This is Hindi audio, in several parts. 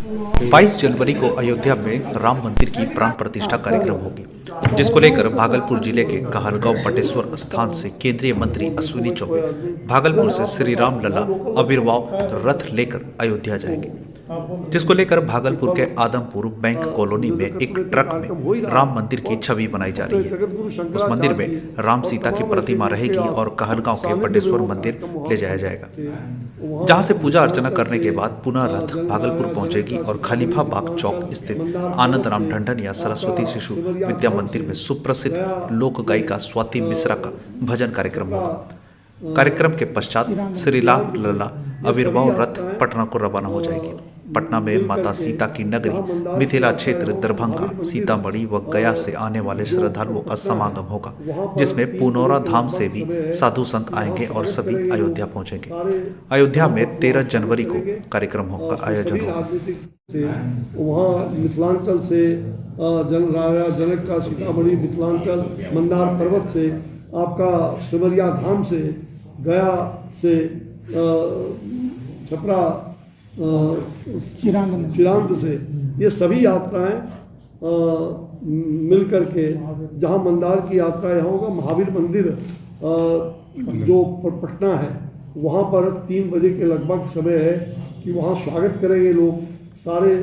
22 जनवरी को अयोध्या में राम मंदिर की प्राण प्रतिष्ठा कार्यक्रम होगी, जिसको लेकर भागलपुर जिले के कहलगांव बटेश्वर स्थान से केंद्रीय मंत्री अश्विनी चौबे भागलपुर से श्री राम लला आविर्भाव रथ लेकर अयोध्या जाएंगे, जिसको लेकर भागलपुर के आदमपुर बैंक कॉलोनी में एक ट्रक में राम मंदिर की छवि बनाई जा रही है। उस मंदिर में राम सीता की प्रतिमा रहेगी और कहलगांव के बटेश्वर मंदिर ले जाया जाएगा, जहां से पूजा अर्चना करने के बाद पुनः रथ भागलपुर पहुंचेगी और खलीफा बाग चौक स्थित आनंद राम ढंढन या सरस्वती शिशु विद्या मंदिर में सुप्रसिद्ध लोक गायिका स्वाति मिश्रा का भजन कार्यक्रम होगा। कार्यक्रम के पश्चात श्री राम लला आविर्भाव रथ पटना को रवाना हो जाएगी। पटना में माता सीता की नगरी मिथिला क्षेत्र दरभंगा, सीतामढ़ी व गया से आने वाले श्रद्धालुओं का समागम होगा, जिसमें पुनौरा धाम से भी साधु संत आएंगे और सभी अयोध्या पहुंचेंगे। अयोध्या में 13 जनवरी को कार्यक्रम का आयोजन होगा। वहाँ मिथिलांचल से जनक का सीतामढ़ी, मिथिलांचल मंदार पर्वत से, आपका सिमरिया धाम से, गया से, छपरा चिरांद से, ये सभी यात्राएं मिल करके, जहाँ मंदार की यात्रा यहाँ होगा, महावीर मंदिर जो पटना है वहाँ पर 3 बजे के लगभग समय है कि वहाँ स्वागत करेंगे लोग, सारे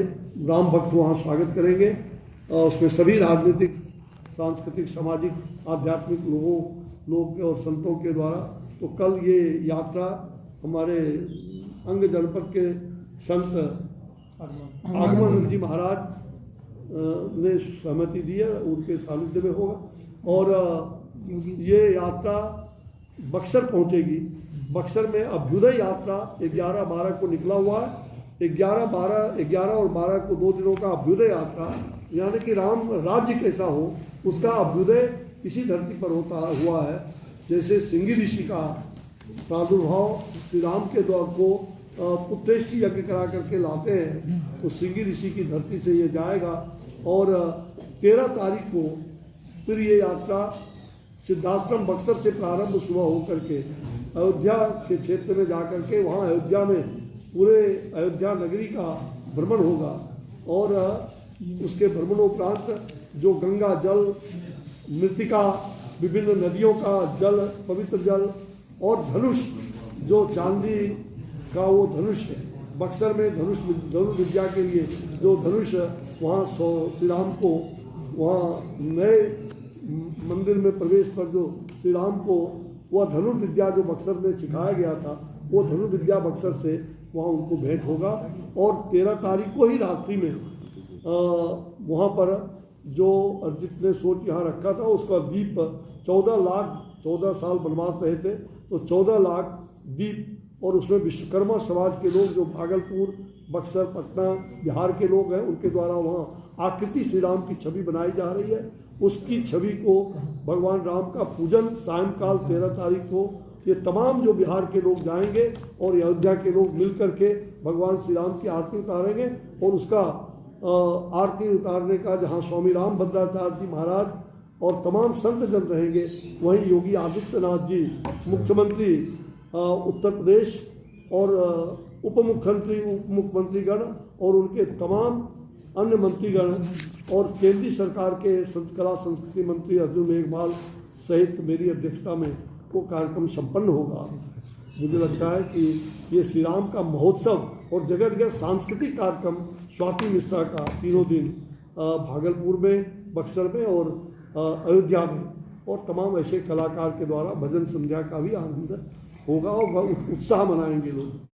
राम भक्त वहाँ स्वागत करेंगे। उसमें सभी राजनीतिक, सांस्कृतिक, सामाजिक, आध्यात्मिक लोग और संतों के द्वारा। तो कल ये यात्रा हमारे अंग जनपद के संत आगमन जी महाराज ने सहमति दी है, उनके सानिध्य में होगा और ये यात्रा बक्सर पहुंचेगी। बक्सर में अभ्युदय यात्रा 11-12 को निकला हुआ है। 11 और 12 को 2 दिनों का अभ्युदय यात्रा, यानी कि राम राज्य कैसा हो उसका अभ्युदय इसी धरती पर हुआ है। जैसे सिंगी ऋषि का प्रादुर्भाव श्री राम के द्वार को पुत्रेष्टि यज्ञ करा करके लाते हैं, तो सिंगी ऋषि की धरती से ये जाएगा। और 13 तारीख को फिर ये यात्रा सिद्धाश्रम बक्सर से प्रारंभ सुबह होकर के अयोध्या के क्षेत्र में जाकर के वहाँ अयोध्या में पूरे अयोध्या नगरी का भ्रमण होगा। और उसके भ्रमणोपरांत जो गंगा जल, मृतिका, विभिन्न नदियों का जल, पवित्र जल और धनुष, जो चांदी का वो धनुष है, बक्सर में धनुष विद्या के लिए जो धनुष वहाँ श्री राम को वहाँ नए मंदिर में प्रवेश पर जो श्री राम को वह धनुष विद्या जो बक्सर में सिखाया गया था, वो धनुष विद्या बक्सर से वहाँ उनको भेंट होगा। और 13 तारीख को ही रात्रि में वहाँ पर जो अर्जित ने सोच यहाँ रखा था, उसका दीप 14 साल वनवास रहे थे, तो 14 लाख दीप, और उसमें विश्वकर्मा समाज के लोग जो भागलपुर, बक्सर, पटना, बिहार के लोग हैं, उनके द्वारा वहाँ आकृति श्री राम की छवि बनाई जा रही है। उसकी छवि को भगवान राम का पूजन सायंकाल 13 तारीख को ये तमाम जो बिहार के लोग जाएंगे और अयोध्या के लोग मिल करके भगवान श्री राम की आरती उतारेंगे। और उसका आरती उतारने का जहाँ स्वामी राम भद्राचार्य जी महाराज और तमाम संत जन रहेंगे, वहीं योगी आदित्यनाथ जी, मुख्यमंत्री उत्तर प्रदेश, और उप मुख्यमंत्रीगण और उनके तमाम अन्य मंत्रीगण और केंद्रीय सरकार के कला संस्कृति मंत्री अर्जुन मेघवाल सहित मेरी अध्यक्षता में वो कार्यक्रम संपन्न होगा। मुझे लगता है कि ये श्री राम का महोत्सव और जगह जगह सांस्कृतिक कार्यक्रम स्वाति मिश्रा का 3 दिन भागलपुर में, बक्सर में और अयोध्या में, और तमाम ऐसे कलाकार के द्वारा भजन संध्या का भी आनंद होगा और उत्साह मनाएंगे लोग।